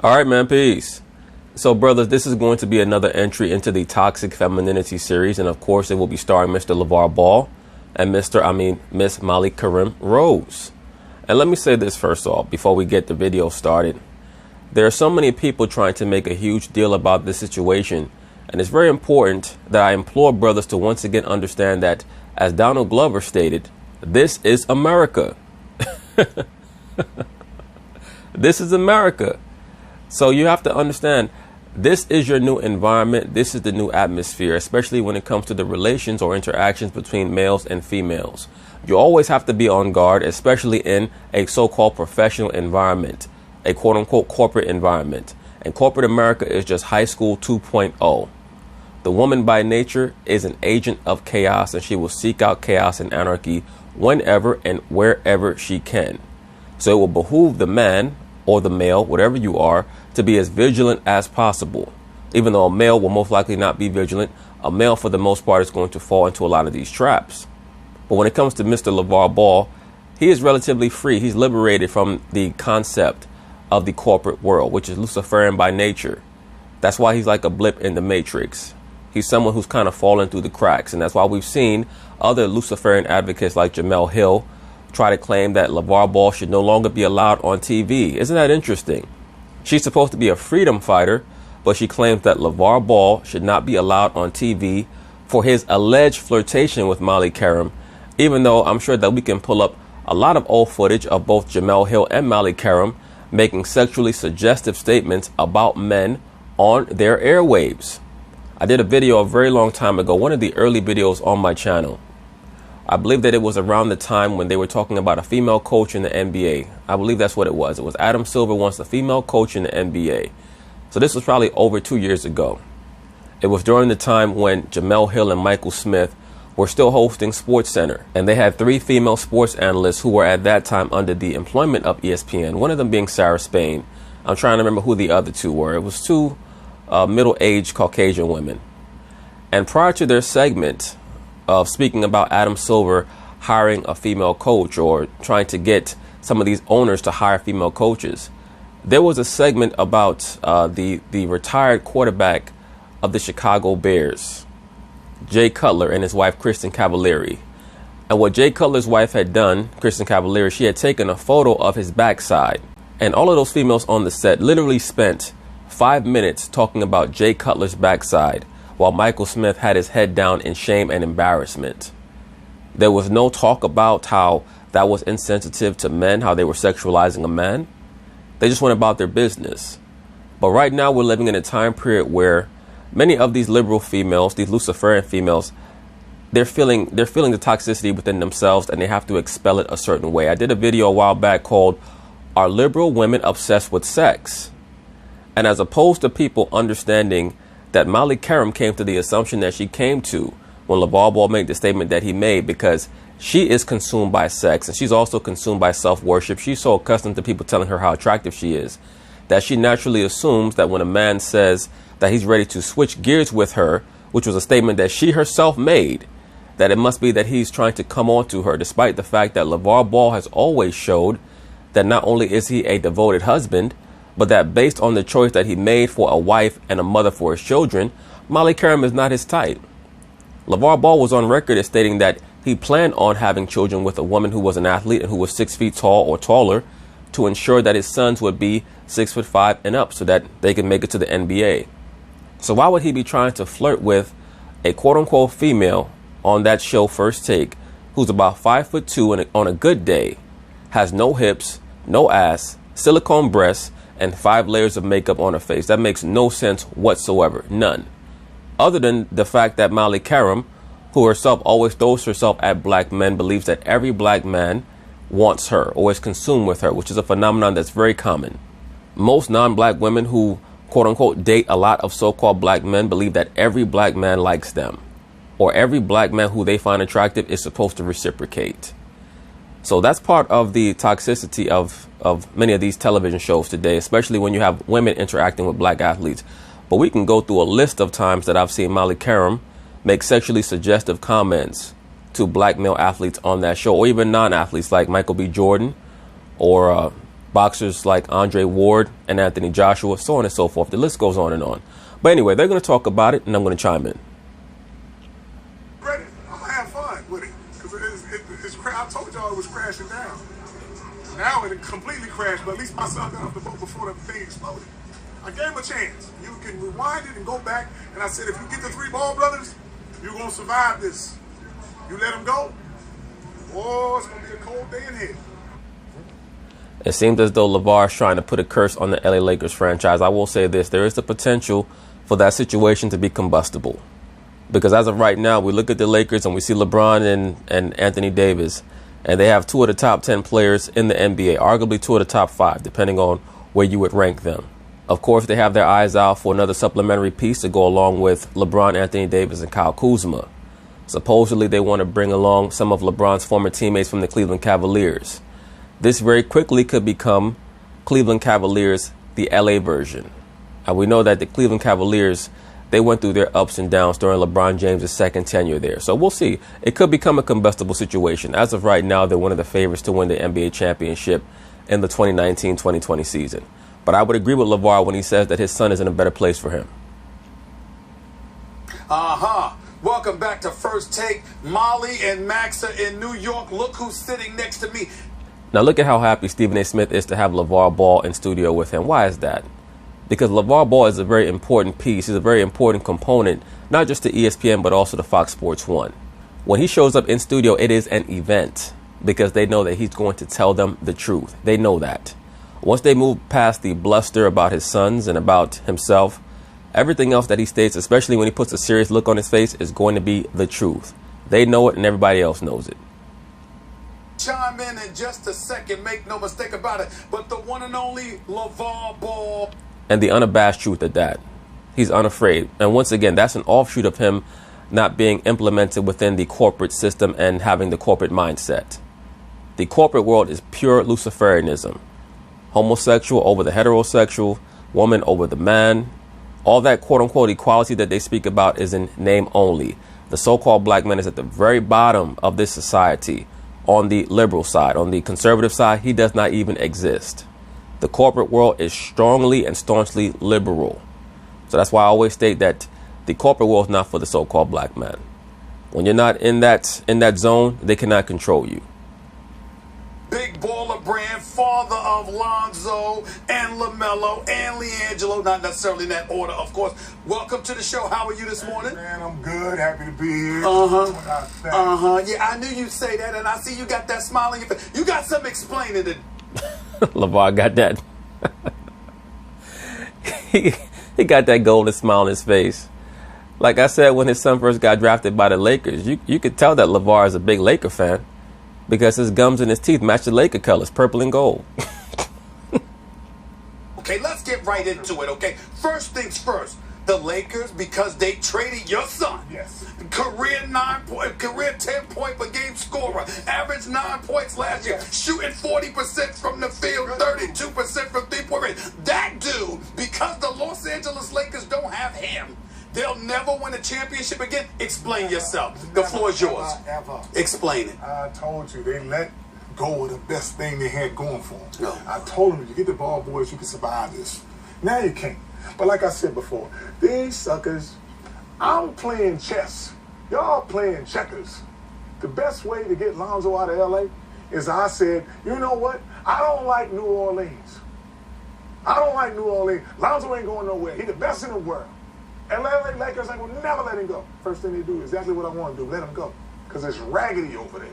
All right, man, peace. So, brothers, this is going to be another entry into the Toxic Femininity series, and of course, it will be starring Mr. LeVar Ball and Miss Molly Qerim Rose. And let me say this first off, before we get the video started. There are so many people trying to make a huge deal about this situation, and it's very important that I implore brothers to once again understand that, as Donald Glover stated, this is America. This is America. So you have to understand, this is your new environment. This is the new atmosphere, especially when it comes to the relations or interactions between males and females. You always have to be on guard, especially in a so-called professional environment, a quote-unquote corporate environment. And corporate America is just high school 2.0. The woman by nature is an agent of chaos, and she will seek out chaos and anarchy whenever and wherever she can. So it will behoove the man or the male, whatever you are, to be as vigilant as possible. Even though a male will most likely not be vigilant, a male for the most part is going to fall into a lot of these traps. But when it comes to Mr. LeVar Ball, he is relatively free. He's liberated from the concept of the corporate world, which is Luciferian by nature. That's why he's like a blip in the matrix. He's someone who's kind of fallen through the cracks. And that's why we've seen other Luciferian advocates like Jamel Hill try to claim that LeVar Ball should no longer be allowed on TV. Isn't that interesting? She's supposed to be a freedom fighter, but she claims that LeVar Ball should not be allowed on TV for his alleged flirtation with Molly Qerim, even though I'm sure that we can pull up a lot of old footage of both Jamel Hill and Molly Qerim making sexually suggestive statements about men on their airwaves. I did a video a very long time ago, one of the early videos on my channel. I believe that it was around the time when they were talking about a female coach in the NBA. I believe that's what it was. It was Adam Silver wants a female coach in the NBA. So this was probably over 2 years ago. It was during the time when Jamel Hill and Michael Smith were still hosting SportsCenter. And they had 3 female sports analysts who were at that time under the employment of ESPN. One of them being Sarah Spain. I'm trying to remember who the other 2 were. It was 2 middle-aged Caucasian women. And prior to their segment of speaking about Adam Silver hiring a female coach or trying to get some of these owners to hire female coaches, there was a segment about the retired quarterback of the Chicago Bears, Jay Cutler, and his wife, Kristen Cavallari. And what Jay Cutler's wife had done, Kristen Cavallari, she had taken a photo of his backside. And all of those females on the set literally spent 5 minutes talking about Jay Cutler's backside, while Michael Smith had his head down in shame and embarrassment. There was no talk about how that was insensitive to men, how they were sexualizing a man. They just went about their business. But right now we're living in a time period where many of these liberal females, these Luciferian females, they're feeling the toxicity within themselves, and they have to expel it a certain way. I did a video a while back called "Are Liberal Women Obsessed with Sex?" And as opposed to people understanding that Molly Qerim came to the assumption that she came to when LeVar Ball made the statement that he made, because she is consumed by sex and she's also consumed by self-worship. She's so accustomed to people telling her how attractive she is that she naturally assumes that when a man says that he's ready to switch gears with her, which was a statement that she herself made, that it must be that he's trying to come on to her, despite the fact that LeVar Ball has always showed that not only is he a devoted husband, but that based on the choice that he made for a wife and a mother for his children, Molly Qerim is not his type. LeVar Ball was on record as stating that he planned on having children with a woman who was an athlete and who was 6 feet tall or taller to ensure that his sons would be 6'5" and up so that they could make it to the NBA. So why would he be trying to flirt with a quote unquote female on that show First Take who's about 5'2" and on a good day has no hips, no ass, silicone breasts, and 5 layers of makeup on her face? That makes no sense whatsoever. None. Other than the fact that Molly Qerim, who herself always throws herself at black men, believes that every black man wants her or is consumed with her, which is a phenomenon that's very common. Most non-black women who quote unquote date a lot of so-called black men believe that every black man likes them, or every black man who they find attractive is supposed to reciprocate. So that's part of the toxicity of many of these television shows today, especially when you have women interacting with black athletes. But we can go through a list of times that I've seen Molly Qerim make sexually suggestive comments to black male athletes on that show, or even non-athletes like Michael B. Jordan or boxers like Andre Ward and Anthony Joshua, so on and so forth. The list goes on and on. But anyway, they're going to talk about it, and I'm going to chime in. I'm going to have fun with it, because I told y'all it was crashing down. Now it completely crashed, but at least my son got off the boat before the thing exploded. I gave him a chance. You can rewind it and go back, and I said, if you get the 3 Ball brothers, you're going to survive this. You let them go, oh, it's going to be a cold day in here. It seems as though LaVar is trying to put a curse on the LA Lakers franchise. I will say this, there is the potential for that situation to be combustible. Because as of right now, we look at the Lakers and we see LeBron and Anthony Davis, and they have 2 of the top 10 players in the NBA, arguably 2 of the top 5, depending on where you would rank them. Of course, they have their eyes out for another supplementary piece to go along with LeBron, Anthony Davis, and Kyle Kuzma. Supposedly, they want to bring along some of LeBron's former teammates from the Cleveland Cavaliers. This very quickly could become Cleveland Cavaliers, the LA version. And we know that the Cleveland Cavaliers, they went through their ups and downs during LeBron James' second tenure there. So we'll see. It could become a combustible situation. As of right now, they're one of the favorites to win the NBA championship in the 2019-2020 season. But I would agree with LaVar when he says that his son is in a better place for him. Welcome back to First Take. Molly and Max are in New York. Look who's sitting next to me. Now look at how happy Stephen A. Smith is to have LaVar Ball in studio with him. Why is that? Because LaVar Ball is a very important piece. He's a very important component, not just to ESPN, but also to Fox Sports 1. When he shows up in studio, it is an event because they know that he's going to tell them the truth. They know that. Once they move past the bluster about his sons and about himself, everything else that he states, especially when he puts a serious look on his face, is going to be the truth. They know it and everybody else knows it. Chime in just a second, make no mistake about it, but the one and only LaVar Ball. And the unabashed truth at that. He's unafraid. And once again, that's an offshoot of him not being implemented within the corporate system and having the corporate mindset. The corporate world is pure Luciferianism. Homosexual over the heterosexual, woman over the man. All that quote-unquote equality that they speak about is in name only. The so-called black man is at the very bottom of this society. On the liberal side, on the conservative side, he does not even exist. The corporate world is strongly and staunchly liberal. So that's why I always state that the corporate world is not for the so-called black man. When you're not in that zone, they cannot control you. Big baller brand, father of Lonzo and LaMelo and LiAngelo, not necessarily in that order, of course. Welcome to the show. How are you this morning? Man, I'm good. Happy to be here. Yeah, I knew you'd say that, and I see you got that smile on your face. You got some explaining to do. LaVar got that. he got that golden smile on his face. Like I said, when his son first got drafted by the Lakers, you could tell that LaVar is a big Laker fan. Because his gums and his teeth match the Laker colors, purple and gold. Okay, let's get right into it, okay? First things first, the Lakers, because they traded your son. Yes. Career 10-point per game scorer. Average 9 points last year. Shooting 40% from the field, 32% from three-point range. That dude, because the Los Angeles Lakers don't have him, they'll never win a championship again. Explain yourself. The floor is yours. Ever. Explain it. I told you, they let go of the best thing they had going for them. No. I told them, if you get the ball, boys, you can survive this. Now you can't. But like I said before, these suckers, I'm playing chess. Y'all playing checkers. The best way to get Lonzo out of L.A. is I said, you know what? I don't like New Orleans. I don't like New Orleans. Lonzo ain't going nowhere. He's the best in the world. And LA Lakers ain't gonna never let him go. First thing they do is exactly what I want to do, let him go. Because it's raggedy over there.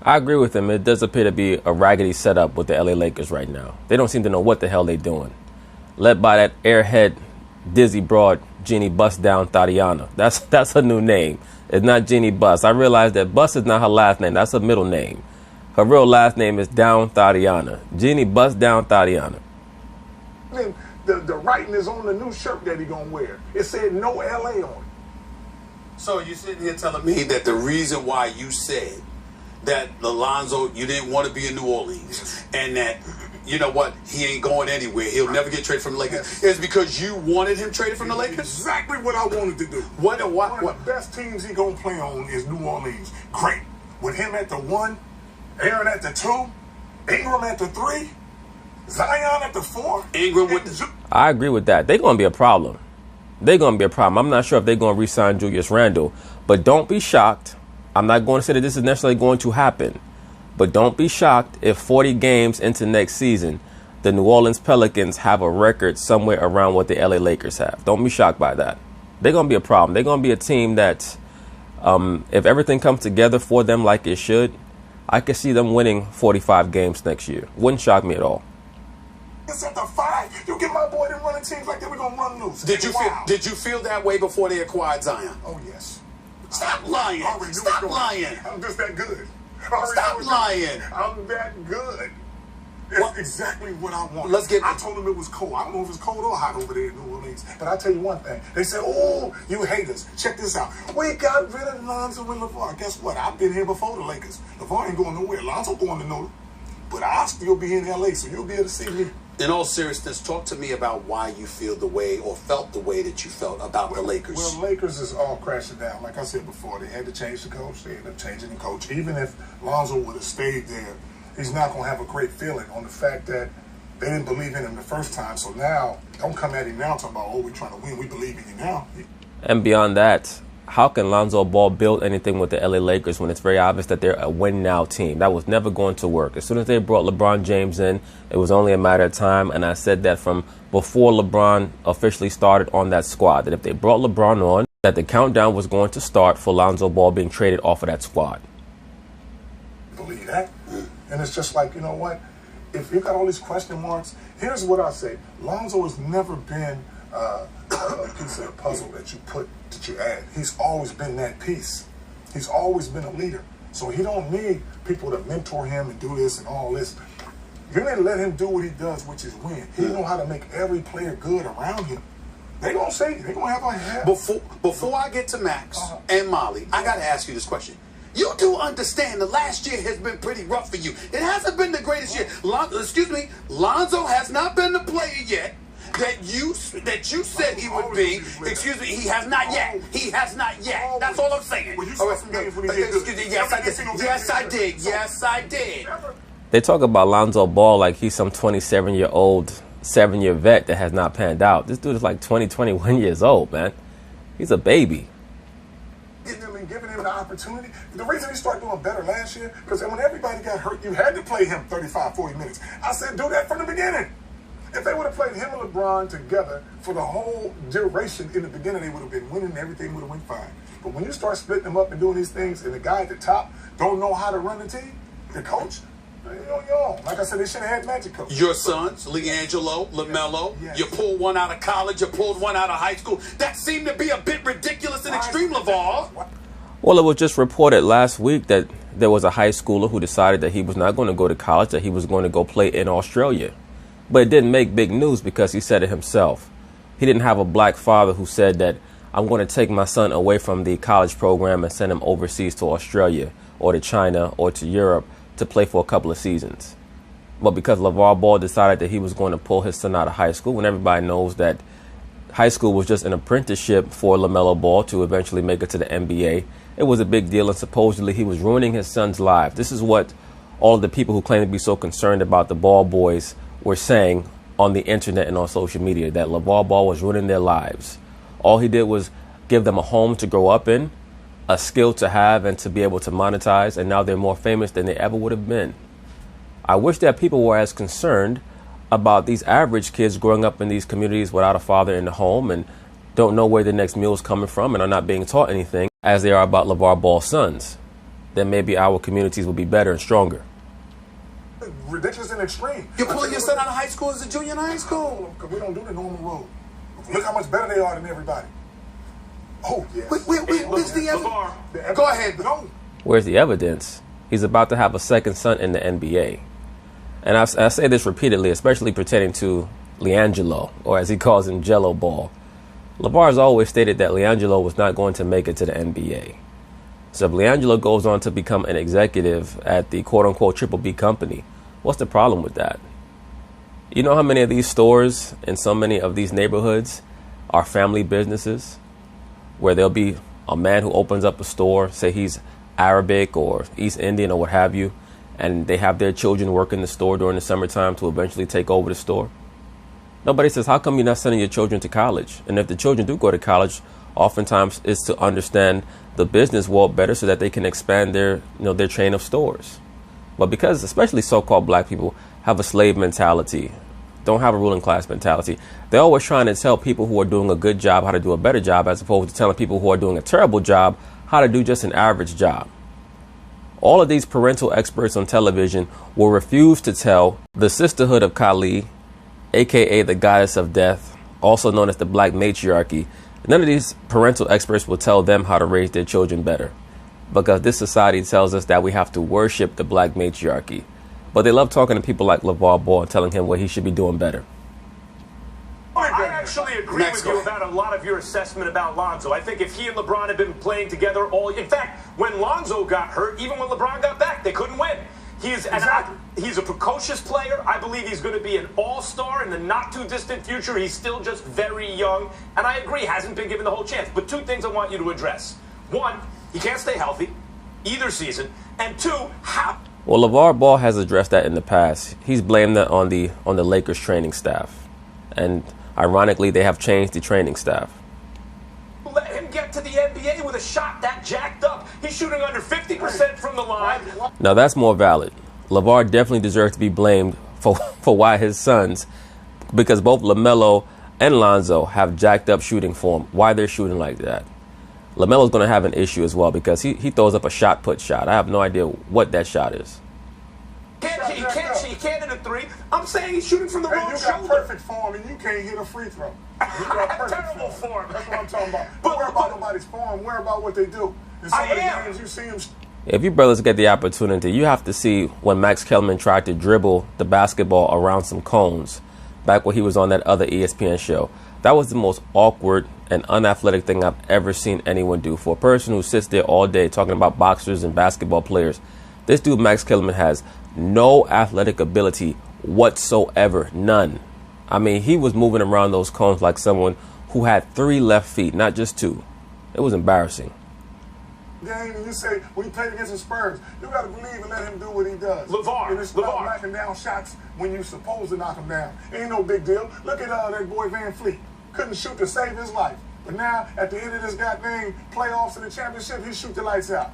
I agree with him. It does appear to be a raggedy setup with the LA Lakers right now. They don't seem to know what the hell they're doing. Led by that airhead, dizzy broad, Jeannie Bust Down Tatiana. That's her new name. It's not Jeannie Bust. I realize that Bust is not her last name. That's her middle name. Her real last name is Down Tatiana. Jeannie Bust Down Tatiana. Then the writing is on the new shirt that he gonna wear. It said no LA on it. So you're sitting here telling me that the reason why you said that Alonzo, you didn't want to be in New Orleans, and that, you know what, he ain't going anywhere, he'll never get traded from the Lakers, is because you wanted him traded from the Lakers? Exactly what I wanted to do. One of the best teams he gonna play on is New Orleans. Great. With him at the 1, Aaron at the 2, Ingram at the 3, Zion at the 4. Ingram with the... I agree with that. They're going to be a problem. They're going to be a problem. I'm not sure if they're going to re-sign Julius Randle, but don't be shocked. I'm not going to say that this is necessarily going to happen, but don't be shocked if 40 games into next season, the New Orleans Pelicans have a record somewhere around what the LA Lakers have. Don't be shocked by that. They're going to be a problem. They're going to be a team that, if everything comes together for them like it should, I could see them winning 45 games next year. Wouldn't shock me at all. It's at the 5. You get my boy them running teams like that, we're going to run loose. Did you feel that way before they acquired Zion? Oh, yes. Stop lying. Stop lying. I'm just that good. Stop lying. I'm that good. It's exactly what I want. I told them it was cold. I don't know if it's cold or hot over there in New Orleans. But I'll tell you one thing. They said, oh, you haters. Check this out. We got rid of Lonzo and LaVar. Guess what? I've been here before the Lakers. LaVar ain't going nowhere. Lonzo going to know. But I'll still be in L.A., so you'll be able to see me. In all seriousness, talk to me about why you feel the way or felt the way that you felt about the Lakers. Well, Lakers is all crashing down. Like I said before, they had to change the coach. They ended up changing the coach. Even if Lonzo would have stayed there, he's not going to have a great feeling on the fact that they didn't believe in him the first time. So now, don't come at him now talking about, oh, we're trying to win. We believe in you now. And beyond that, how can Lonzo Ball build anything with the LA Lakers when it's very obvious that they're a win-now team? That was never going to work. As soon as they brought LeBron James in, it was only a matter of time. And I said that from before LeBron officially started on that squad, that if they brought LeBron on, that the countdown was going to start for Lonzo Ball being traded off of that squad. Believe that? And it's just like, you know what? If you got all these question marks, here's what I say. Lonzo has never been a piece of the puzzle that you add. He's always been that piece. He's always been a leader. So he don't need people to mentor him and do this and all this. You need to let him do what he does, which is win. He know how to make every player good around him. They gonna say, they gonna have a hat. Before I get to Max and Molly, I gotta ask you this question. You do understand the last year has been pretty rough for you. It hasn't been the greatest year. Lonzo has not been the player yet that you said he would be. Excuse me, he has not yet. He has not yet. That's all I'm saying. Yes, I did. Yes, I did. Yes, I did. They talk about Lonzo Ball like he's some 27-year-old, 7-year vet that has not panned out. This dude is like 20, 21 years old, man. He's a baby. Giving him the opportunity. The reason he started doing better last year, because when everybody got hurt, you had to play him 35, 40 minutes. I said, do that from the beginning. If they would have played him and LeBron together for the whole duration in the beginning, they would have been winning and everything would have went fine. But when you start splitting them up and doing these things, and the guy at the top don't know how to run the team, the coach, like I said, they should have had magic coach. Your sons, LiAngelo, LaMelo, yes. You pulled one out of college, you pulled one out of high school. That seemed to be a bit ridiculous and extreme, LaVar. Well, it was just reported last week that there was a high schooler who decided that he was not going to go to college, that he was going to go play in Australia. But it didn't make big news because he said it himself. He didn't have a black father who said that I'm going to take my son away from the college program and send him overseas to Australia or to China or to Europe to play for a couple of seasons. But because LaVar Ball decided that he was going to pull his son out of high school, when everybody knows that high school was just an apprenticeship for LaMelo Ball to eventually make it to the NBA, it was a big deal, and supposedly he was ruining his son's life. This is what all of the people who claim to be so concerned about the Ball boys were saying on the internet and on social media, that LaVar Ball was ruining their lives. All he did was give them a home to grow up in, a skill to have and to be able to monetize, and now they're more famous than they ever would have been. I wish that people were as concerned about these average kids growing up in these communities without a father in the home and don't know where the next meal is coming from and are not being taught anything as they are about LaVar Ball's sons. Then maybe our communities will be better and stronger. Ridiculous and extreme. You're pulling your son out of high school as a junior in high school. Because we don't do the normal road. Look how much better they are than everybody. Oh, yes. Where's the evidence? Go ahead. No. Where's the evidence? He's about to have a second son in the NBA. And I say this repeatedly, especially pertaining to LiAngelo, or as he calls him, Jello Ball. LaVar has always stated that LiAngelo was not going to make it to the NBA. So if LiAngelo goes on to become an executive at the quote-unquote Triple B company, what's the problem with that? You know how many of these stores in so many of these neighborhoods are family businesses, where there'll be a man who opens up a store, say he's Arabic or East Indian or what have you, and they have their children work in the store during the summertime to eventually take over the store. Nobody says, how come you're not sending your children to college? And if the children do go to college, oftentimes it's to understand the business world better so that they can expand their, their chain of stores. But because especially so-called black people have a slave mentality, don't have a ruling class mentality, they're always trying to tell people who are doing a good job how to do a better job, as opposed to telling people who are doing a terrible job how to do just an average job. All of these parental experts on television will refuse to tell the sisterhood of Kali, aka the goddess of death, also known as the black matriarchy. None of these parental experts will tell them how to raise their children better, because this society tells us that we have to worship the black matriarchy. But they love talking to people like LaVar Ball and telling him what he should be doing better. I actually agree with you about a lot of your assessment about Lonzo. I think if he and LeBron had been playing together in fact, when Lonzo got hurt, even when LeBron got back, they couldn't win. He's a precocious player. I believe he's going to be an all-star in the not-too-distant future. He's still just very young. And I agree, hasn't been given the whole chance. But two things I want you to address. One, he can't stay healthy either season. And two, how... Well, LaVar Ball has addressed that in the past. He's blamed that on the Lakers training staff. And ironically, they have changed the training staff. Let him get to the NBA with a shot that jacked up. He's shooting under 50% from the line. Now, that's more valid. LaVar definitely deserves to be blamed for why his sons, because both LaMelo and Lonzo have jacked up shooting form, why they're shooting like that. LaMelo's going to have an issue as well, because he throws up a shot-put shot. I have no idea what that shot is. He can't hit a three. I'm saying he's shooting from the wrong shoulder. You got perfect form and you can't hit a free throw. You got perfect terrible form. That's what I'm talking about. Don't worry about nobody's form. Worry about what they do. In some of the games you see them. If you brothers get the opportunity, you have to see when Max Kellerman tried to dribble the basketball around some cones back when he was on that other ESPN show. That was the most awkward and unathletic thing I've ever seen anyone do. For a person who sits there all day talking about boxers and basketball players, this dude Max Kellerman has no athletic ability whatsoever. None. I mean, he was moving around those cones like someone who had 3 left feet, not just 2. It was embarrassing. Game, and you say when he played against the Spurs, you got to believe and let him do what he does. LaVar, and it's about knocking down shots when you're supposed to knock them down. Ain't no big deal. Look at that boy Van Fleet. Couldn't shoot to save his life. But now, at the end of this goddamn playoffs and the championship, he shoot the lights out.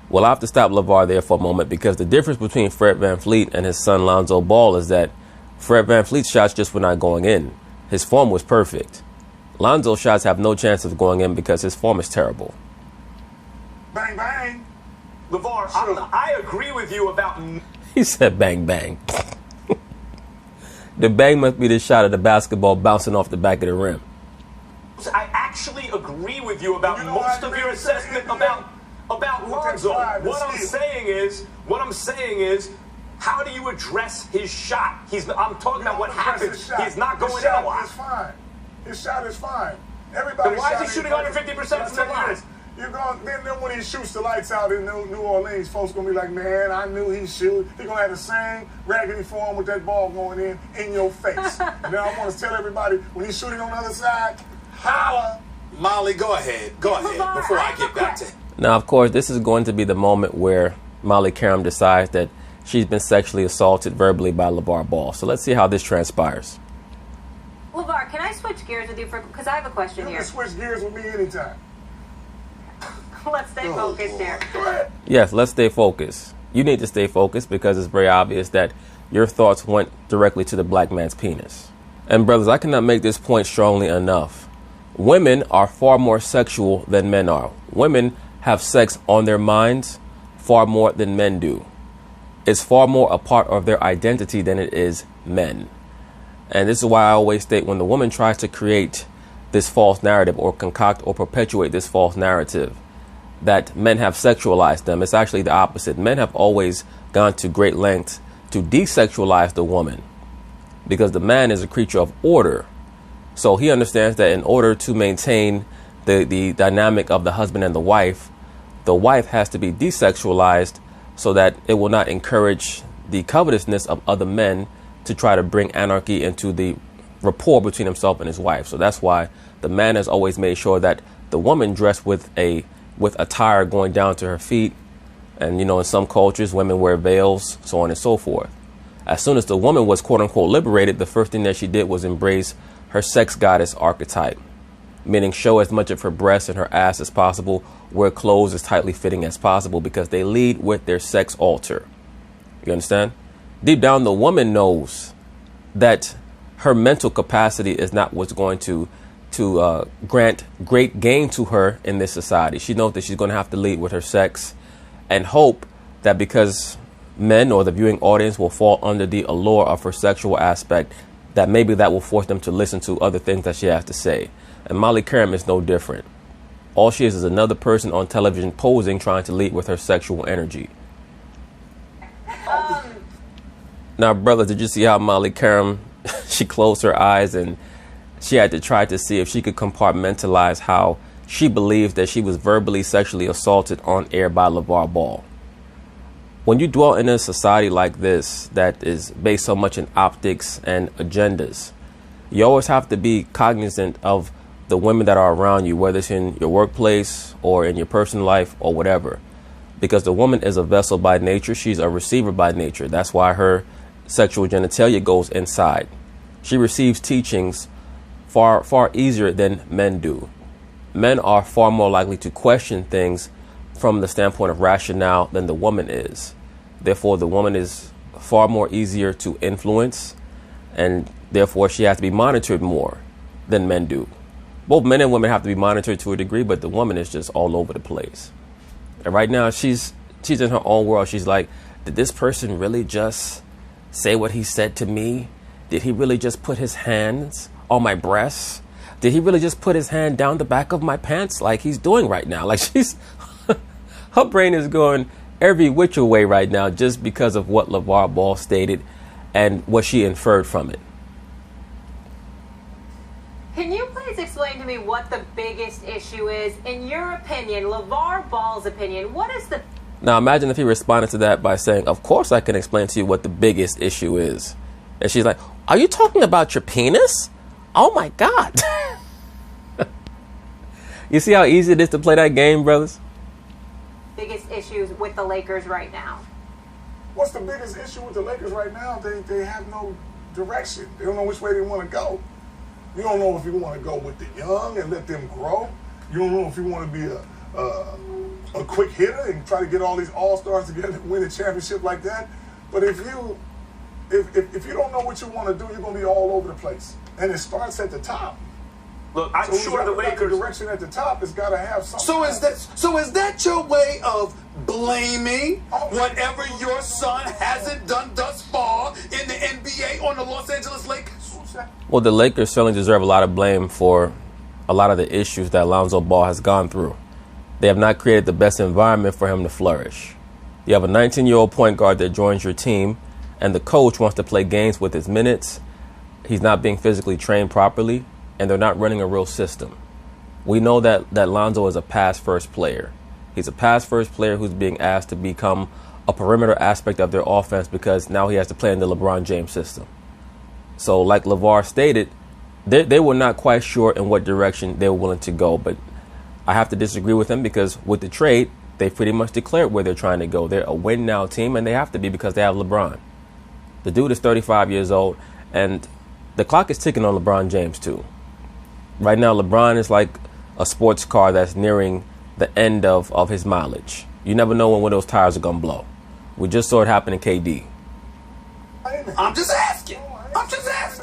Well, I have to stop LaVar there for a moment, because the difference between Fred VanVleet and his son Lonzo Ball is that Fred VanVleet's shots just were not going in. His form was perfect. Lonzo's shots have no chance of going in because his form is terrible. Bang, bang. LaVar, I agree with you about... He said bang, bang. The bang must be the shot of the basketball bouncing off the back of the rim. I actually agree with you about most of your assessment about Lonzo. What I'm saying is, how do you address his shot? I'm talking about what happens. He's not going in a lot. His shot is fine. His shot is fine. Everybody. Then why is he shooting under 50% from the line? Then when he shoots the lights out in New Orleans, folks gonna be like, man, I knew he'd shoot. He gonna have the same raggedy form with that ball going in your face. Now I want to tell everybody, when he's shooting on the other side, holla. Molly, go ahead before I get back to him. Now, of course, this is going to be the moment where Molly Qerim decides that she's been sexually assaulted verbally by LaVar Ball. So let's see how this transpires. LaVar, can I switch gears with you because I have a question here. You can switch gears with me anytime. Let's stay focused here. Yes, let's stay focused. You need to stay focused because it's very obvious that your thoughts went directly to the black man's penis. And brothers, I cannot make this point strongly enough. Women are far more sexual than men are. Women have sex on their minds far more than men do. It's far more a part of their identity than it is men. And this is why I always state, when the woman tries to create this false narrative or concoct or perpetuate this false narrative that men have sexualized them, it's actually the opposite. Men have always gone to great lengths to desexualize the woman, because the man is a creature of order. So he understands that in order to maintain the dynamic of the husband and the wife has to be desexualized so that it will not encourage the covetousness of other men to try to bring anarchy into the rapport between himself and his wife. So that's why the man has always made sure that the woman dressed with attire going down to her feet, And, you know, in some cultures, women wear veils, so on and so forth. As soon as the woman was, quote unquote, liberated, the first thing that she did was embrace her sex goddess archetype, meaning show as much of her breasts and her ass as possible, wear clothes as tightly fitting as possible, because they lead with their sex altar. You understand? Deep down, the woman knows that her mental capacity is not what's going to grant great gain to her in this society. She knows that she's going to have to lead with her sex, and hope that because men or the viewing audience will fall under the allure of her sexual aspect, that maybe that will force them to listen to other things that she has to say. And Molly Qerim is no different. All she is another person on television posing, trying to lead with her sexual energy. Now, brothers, did you see how Molly Qerim, she closed her eyes and she had to try to see if she could compartmentalize how she believes that she was verbally sexually assaulted on air by LeVar Ball. When you dwell in a society like this that is based so much in optics and agendas, you always have to be cognizant of the women that are around you, whether it's in your workplace or in your personal life or whatever. Because the woman is a vessel by nature. She's a receiver by nature. That's why her sexual genitalia goes inside. She receives teachings far easier than men do. Men are far more likely to question things from the standpoint of rationale than the woman is. Therefore, the woman is far more easier to influence, and therefore she has to be monitored more than men do. Both men and women have to be monitored to a degree, but the woman is just all over the place. And right now she's in her own world. She's like, did this person really just say what he said to me? Did he really just put his hands on my breasts? Did he really just put his hand down the back of my pants like he's doing right now? Like her brain is going every which way right now just because of what LeVar Ball stated and what she inferred from it. Can you please explain to me what the biggest issue is? In your opinion, LeVar Ball's opinion, what is the... Now imagine if he responded to that by saying, of course I can explain to you what the biggest issue is. And she's like, are you talking about your penis? Oh my God. You see how easy it is to play that game, brothers? Biggest issues with the Lakers right now? What's the biggest issue with the Lakers right now? They have no direction. They don't know which way they want to go. You don't know if you want to go with the young and let them grow. You don't know if you want to be a quick hitter and try to get all these all-stars together and win a championship like that. But if you don't know what you want to do, you're going to be all over the place. And it starts at the top. Look, I'm sure the Lakers... The direction at the top has got to have something. So is that your way of blaming whatever your son hasn't done thus far in the NBA on the Los Angeles Lakers? Well, the Lakers certainly deserve a lot of blame for a lot of the issues that Lonzo Ball has gone through. They have not created the best environment for him to flourish. You have a 19-year-old point guard that joins your team, and the coach wants to play games with his minutes. He's not being physically trained properly, and they're not running a real system. We know that Lonzo is a pass-first player. He's a pass-first player who's being asked to become a perimeter aspect of their offense because now he has to play in the LeBron James system. So like LeVar stated, they were not quite sure in what direction they were willing to go. But I have to disagree with him because with the trade, they pretty much declared where they're trying to go. They're a win-now team, and they have to be because they have LeBron. The dude is 35 years old, and the clock is ticking on LeBron James too. Right now, LeBron is like a sports car that's nearing the end of his mileage. You never know when those tires are going to blow. We just saw it happen in KD. I'm just asking.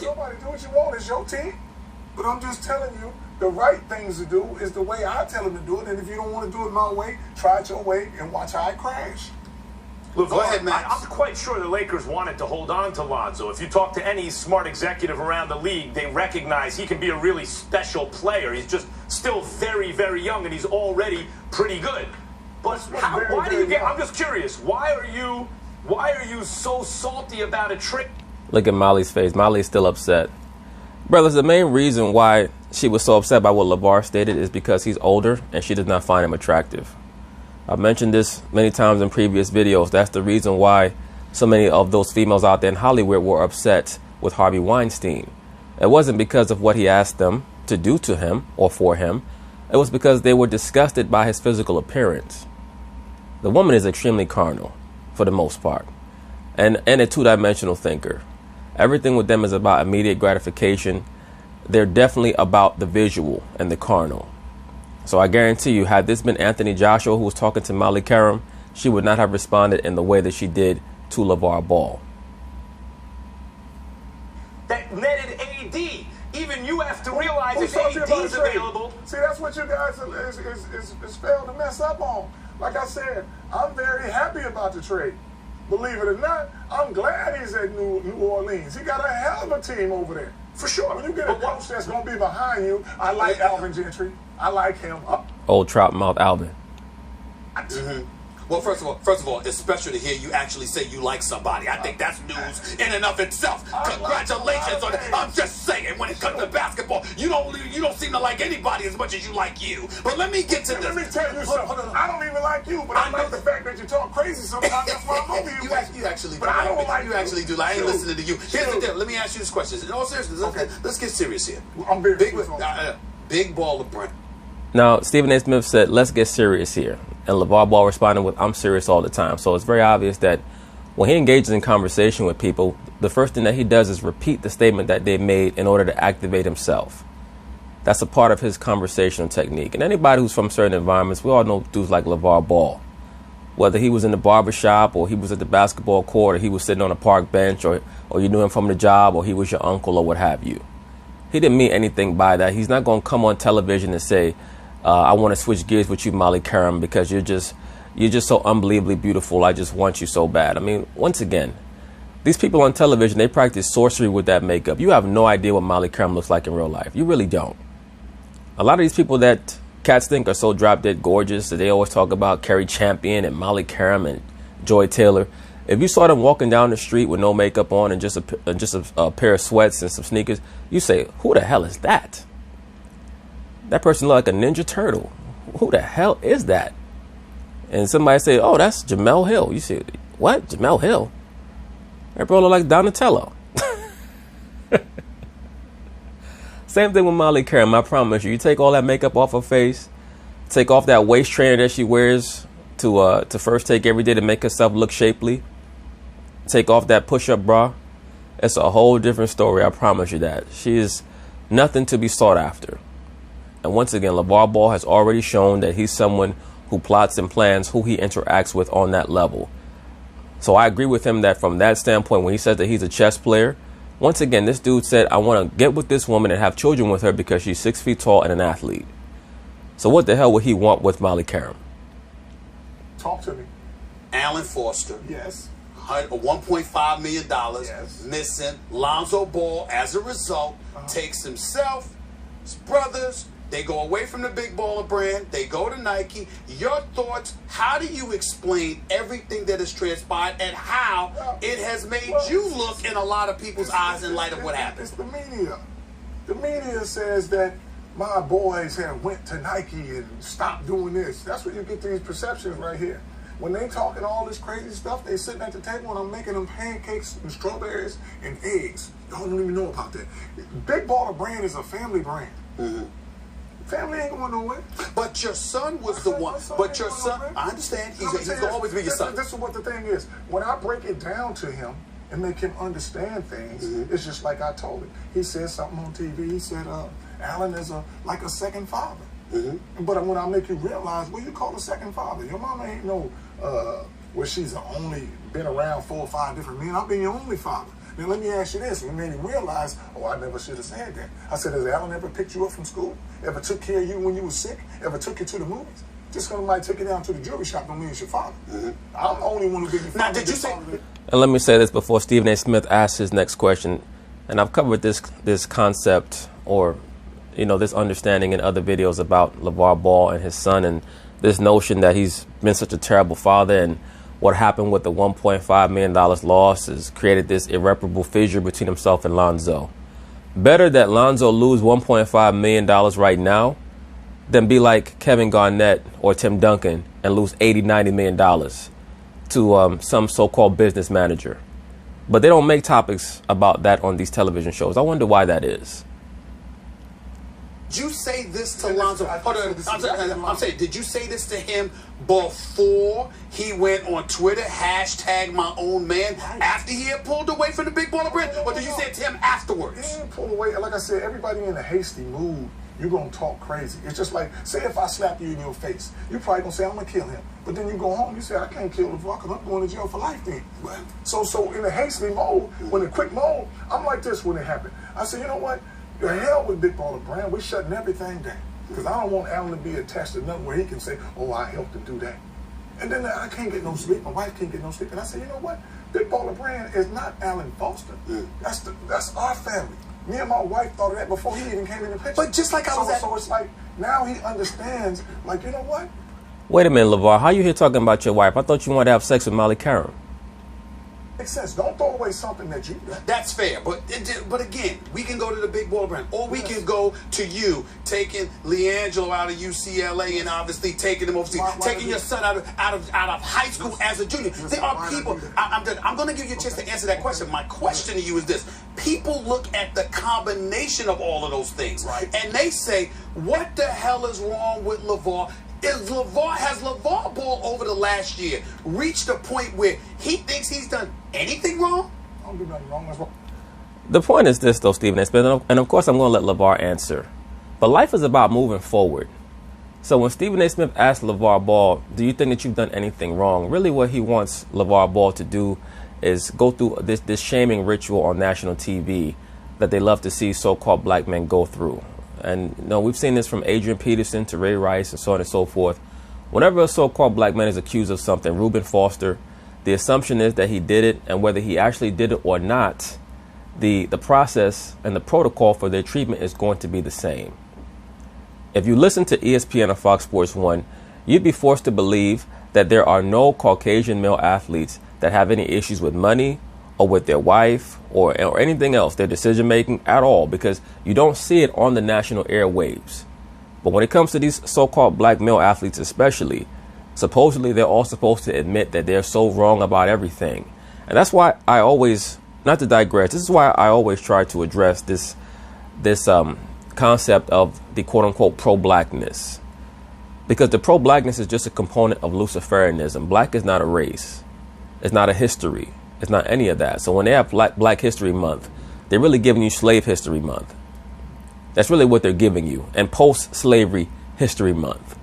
Nobody do what you want. It's your team. But I'm just telling you, the right things to do is the way I tell them to do it. And if you don't want to do it my way, try it your way and watch how it crash. Look, Go ahead, Max. I'm quite sure the Lakers wanted to hold on to Lonzo. If you talk to any smart executive around the league, they recognize he can be a really special player. He's just still very, very young, and he's already pretty good. But why do you get? I'm just curious. Why are you so salty about a trade? Look at Molly's face. Molly's still upset. Brothers, the main reason why she was so upset by what LeVar stated is because he's older and she does not find him attractive. I've mentioned this many times in previous videos. That's the reason why so many of those females out there in Hollywood were upset with Harvey Weinstein. It wasn't because of what he asked them to do to him or for him. It was because they were disgusted by his physical appearance. The woman is extremely carnal for the most part, and a two-dimensional thinker. Everything with them is about immediate gratification. They're definitely about the visual and the carnal. So I guarantee you, had this been Anthony Joshua who was talking to Molly Qerim, she would not have responded in the way that she did to LaVar Ball. That netted AD. Even you have to realize if AD is available. See, that's what you guys is failed to mess up on. Like I said, I'm very happy about the trade. Believe it or not, I'm glad he's at New Orleans. He got a hell of a team over there. For sure. When you get a coach that's going to be behind you, I like Alvin Gentry. I like him. Old trout mouth Alvin. Well, first of all, it's special to hear you actually say you like somebody. I think that's news in and of itself. Congratulations on it. I'm just saying, when it comes to basketball, you don't seem to like anybody as much as you like you. But let me get to this. Let me tell you something. I don't even like you, but I like the fact that you talk crazy sometimes. That's why I'm over here. You actually do. But I don't like you. Actually do. I ain't listening to you. Here's the deal. Let me ask you this question. In all seriousness, let's get serious here. I'm very big baller Brent. Now, Stephen A. Smith said, let's get serious here. And LaVar Ball responded with, I'm serious all the time. So it's very obvious that when he engages in conversation with people, the first thing that he does is repeat the statement that they made in order to activate himself. That's a part of his conversational technique. And anybody who's from certain environments, we all know dudes like LaVar Ball. Whether he was in the barbershop or he was at the basketball court or he was sitting on a park bench or you knew him from the job or he was your uncle or what have you. He didn't mean anything by that. He's not going to come on television and say, I want to switch gears with you, Molly Qerim, because you're just so unbelievably beautiful. I just want you so bad. I mean, once again, these people on television, they practice sorcery with that makeup. You have no idea what Molly Qerim looks like in real life. You really don't. A lot of these people that cats think are so drop dead gorgeous that they always talk about Kerry Champion and Molly Qerim and Joy Taylor. If you saw them walking down the street with no makeup on and just a pair of sweats and some sneakers, you say, who the hell is that? That person looked like a Ninja Turtle. Who the hell is that? And somebody say, oh, that's Jamel Hill. You say, what? Jamel Hill? That bro look like Donatello. Same thing with Molly Qerim. I promise you. You take all that makeup off her face, take off that waist trainer that she wears to first take every day to make herself look shapely, take off that push-up bra. It's a whole different story. I promise you that. She is nothing to be sought after. And once again, LaVar Ball has already shown that he's someone who plots and plans who he interacts with on that level. So I agree with him that from that standpoint, when he says that he's a chess player, once again, this dude said, I want to get with this woman and have children with her because she's 6 feet tall and an athlete. So what the hell would he want with Molly Qerim? Talk to me. Alan Foster. Yes. $1.5 million. Yes. Missing. Lonzo Ball, as a result, takes himself, his brothers. They go away from the big baller brand. They go to Nike. Your thoughts, how do you explain everything that has transpired and how it has made you look in a lot of people's eyes in light of what happened? It's the media. The media says that my boys have went to Nike and stopped doing this. That's where you get these perceptions right here. When they talking all this crazy stuff, they sitting at the table and I'm making them pancakes and strawberries and eggs. Y'all don't even know about that. Big Baller Brand is a family brand. Family ain't going nowhere. But your son was the one. But your son, I understand. He's going to always be your son. This is what the thing is. When I break it down to him and make him understand things, it's just like I told him. He said something on TV. He said, Alan is like a second father. But when I make you realize, what you call a second father? Your mama ain't no, well, she's only been around 4 or 5 different men. I've been your only father. Now, let me ask you this. It made him realize, oh, I never should have said that. I said, has Alan ever picked you up from school? Ever took care of you when you were sick? Ever took you to the movies? Just because somebody took you down to the jewelry shop don't mean it's your father. I'm the only one who gave you father. Now, did you say... And let me say this before Stephen A. Smith asks his next question. And I've covered this concept or, this understanding in other videos about LaVar Ball and his son and this notion that he's been such a terrible father and what happened with the $1.5 million loss has created this irreparable fissure between himself and Lonzo. Better that Lonzo lose $1.5 million right now than be like Kevin Garnett or Tim Duncan and lose $80-90 million to some so-called business manager. But they don't make topics about that on these television shows. I wonder why that is. did you say this to This- Lonzo? I Hold said on, this I'm exactly saying, what I'm saying, did you say this to him before he went on Twitter, hashtag my own man, after he had pulled away from the big baller brand? Or did you say it to him He afterwards? didn't pull away. Like I said, everybody in a hasty mood, you're going to talk crazy. It's just like, say if I slap you in your face, you probably going to say, I'm going to kill him. But then you go home, you say, I can't kill LaVar because I'm going to jail for life then. Right. So in a hasty mode, when the quick mode, I'm like this when it happened. I said, you know what? The hell with Big Baller Brand. We're shutting everything down. Because I don't want Allen to be attached to nothing where he can say, oh, I helped him do that. And then I can't get no sleep. My wife can't get no sleep. And I said, you know what? Big Baller Brand is not Alan Foster. That's our family. Me and my wife thought of that before he even came in the picture. But just like I was so it's like, now he understands, like, you know what? Wait a minute, LaVar. How you here talking about your wife? I thought you wanted to have sex with Molly Qerim. Makes sense. Don't throw away something that you done. That's fair, but again, we can go to the big baller brand, or we can go to you taking LeAngelo out of UCLA and obviously taking him overseas, taking your son out of high school as a junior. There are people. I'm done. I'm going to give you a chance to answer that question. My question to you is this: people look at the combination of all of those things, Right. and they say, "What the hell is wrong with LaVar?" Has LaVar Ball over the last year reached a point where he thinks he's done anything wrong? I don't do nothing wrong. That's wrong. The point is this, though, Stephen A. Smith, and of course I'm going to let LaVar answer. But life is about moving forward. So when Stephen A. Smith asked LaVar Ball, do you think that you've done anything wrong? Really what he wants LaVar Ball to do is go through this shaming ritual on national TV that they love to see so-called black men go through. And we've seen this from Adrian Peterson to Ray Rice and so on and so forth. Whenever a so-called black man is accused of something, Reuben Foster, the assumption is that he did it, and whether he actually did it or not, the process and the protocol for their treatment is going to be the same. If you listen to ESPN or Fox Sports 1, you'd be forced to believe that there are no Caucasian male athletes that have any issues with money or with their wife or anything else, their decision making at all, because you don't see it on the national airwaves. But when it comes to these so-called black male athletes especially, supposedly they're all supposed to admit that they're so wrong about everything. And that's why I always, not to digress, this is why I always try to address this concept of the quote-unquote pro-blackness. Because the pro-blackness is just a component of Luciferianism. Black is not a race. It's not a history. It's not any of that. So when they have Black History Month, they're really giving you Slave History Month. That's really what they're giving you. And Post-Slavery History Month.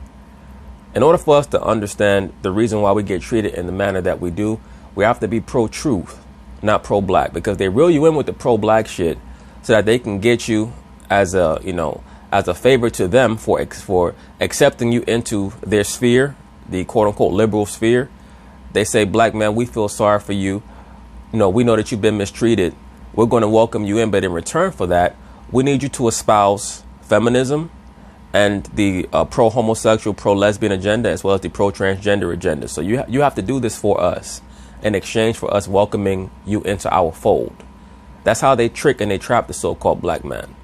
In order for us to understand the reason why we get treated in the manner that we do, we have to be pro-truth, not pro-black. Because they reel you in with the pro-black shit so that they can get you as a, as a favor to them for accepting you into their sphere, the quote-unquote liberal sphere. They say, black man, we feel sorry for you. We know that you've been mistreated. We're going to welcome you in, but in return for that, we need you to espouse feminism and the pro-homosexual, pro-lesbian agenda, as well as the pro-transgender agenda. So you have to do this for us in exchange for us welcoming you into our fold. That's how they trick and they trap the so-called black man.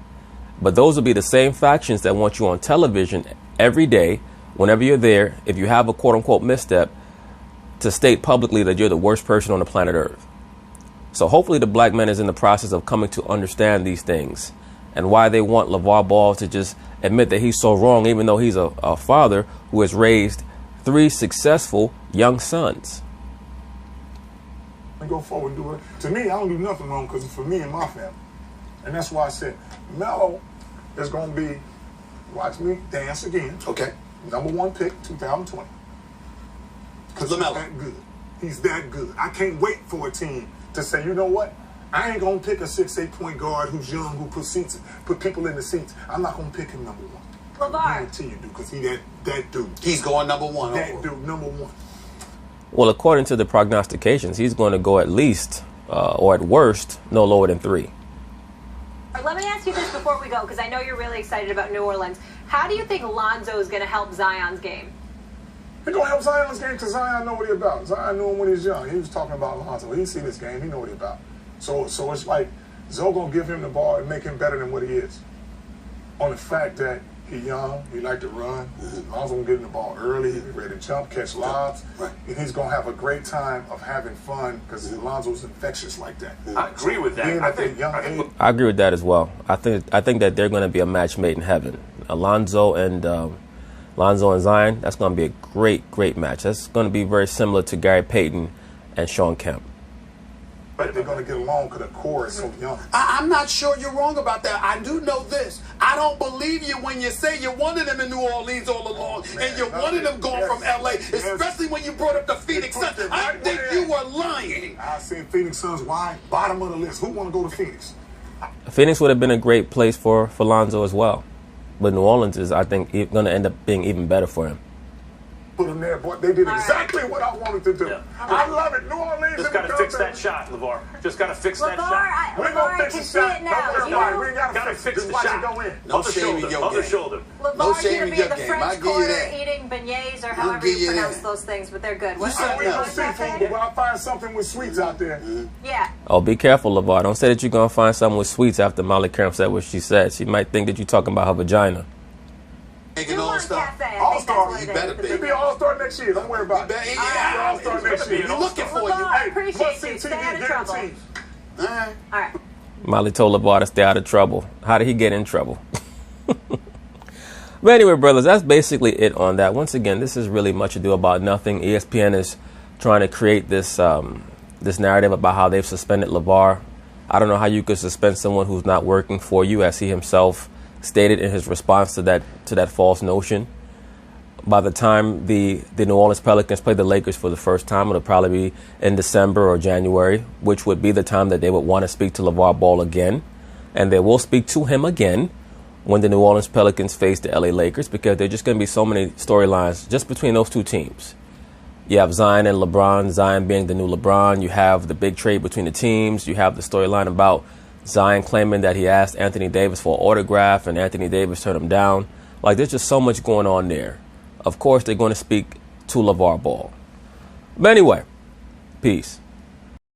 But those will be the same factions that want you on television every day, whenever you're there, if you have a quote-unquote misstep, to state publicly that you're the worst person on the planet Earth. So hopefully the black man is in the process of coming to understand these things and why they want LaVar Ball to just admit that he's so wrong, even though he's a father who has raised 3 successful young sons. And go forward and do it. To me, I don't do nothing wrong because it's for me and my family. And that's why I said, Melo is going to be, watch me dance again. Okay. #1 pick, 2020. Because he's LaMelo. that good. He's that good. I can't wait for a team to say, you know what? I ain't going to pick a 6'8" point guard who's young, who put people in the seats. I'm not going to pick him #1. LaVar. I guarantee you, dude, because he that dude. He's going #1. That dude, #1. Well, according to the prognostications, he's going to go at least, or at worst, no lower than 3. Let me ask you this before we go, because I know you're really excited about New Orleans. How do you think Lonzo is going to help Zion's game? He gonna help Zion's game because Zion know what he about. Zion knew him when he was young. He was talking about Lonzo. He seen this game. He know what he about. So it's like Zoe gonna give him the ball and make him better than what he is. On the fact that he young, he like to run. Lonzo gonna get him the ball early. He be ready to jump, catch lobs, Right. and he's gonna have a great time of having fun because Lonzo's infectious like that. I agree with that. Being I at that think young age. I agree with that as well. I think that they're going to be a match made in heaven. Lonzo and Zion. That's going to be a great match. That's going to be very similar to Gary Payton and Sean Kemp. But they're going to get along because the core is so young. I'm not sure you're wrong about that. I do know this. I don't believe you when you say you wanted them in New Orleans all along, and you wanted them gone from L.A., especially when you brought up the Phoenix Suns. I think you were lying. I seen Phoenix Suns. Why? Bottom of the list. Who want to go to Phoenix? Phoenix would have been a great place for Lonzo as well. But New Orleans is, I think, going to end up being even better for him. Put them there, boy. They did exactly what I wanted to do. Yeah. I love it. New Orleans. Just got to fix that shot, LaVar. Just got to fix that shot. We're going to fix the shot. Don't worry about it. We ain't got to fix the shot. Go in. No shame in your Other game. shoulder. No LaVar's shame going in to be your in the game. French I'll give you Quarter that. eating beignets or I'll however give you you pronounce that. those things, but they're good. I What's don't eat no seafood, cafe? but I'll find something with sweets out there. Yeah. Oh, be careful, LaVar. Don't say that you're going to find something with sweets after Molly Karam said what she said. She might think that you're talking about her vagina. Taking Do one all-star. cafe. I think that's All-star. what You it better is. be. He'll be an all-star next year. Don't worry about it. Yeah. All-star next year. You're looking for you. LaVar, appreciate you. Stay out of trouble. guaranteed. All right. All right. Molly told LaVar to stay out of trouble. How did he get in trouble? But anyway, brothers, that's basically it on that. Once again, this is really much ado about nothing. ESPN is trying to create this this narrative about how they've suspended LaVar. I don't know how you could suspend someone who's not working for you, as he himself stated in his response to that false notion. By the time the New Orleans Pelicans play the Lakers for the first time, it'll probably be in December or January, which would be the time that they would want to speak to LaVar Ball again. And they will speak to him again when the New Orleans Pelicans face the LA Lakers, because there's just going to be so many storylines just between those two teams. You have Zion and LeBron, Zion being the new LeBron. You have the big trade between the teams. You have the storyline about Zion claiming that he asked Anthony Davis for an autograph and Anthony Davis turned him down. Like, there's just so much going on there. Of course, they're going to speak to LaVar Ball. But anyway, peace.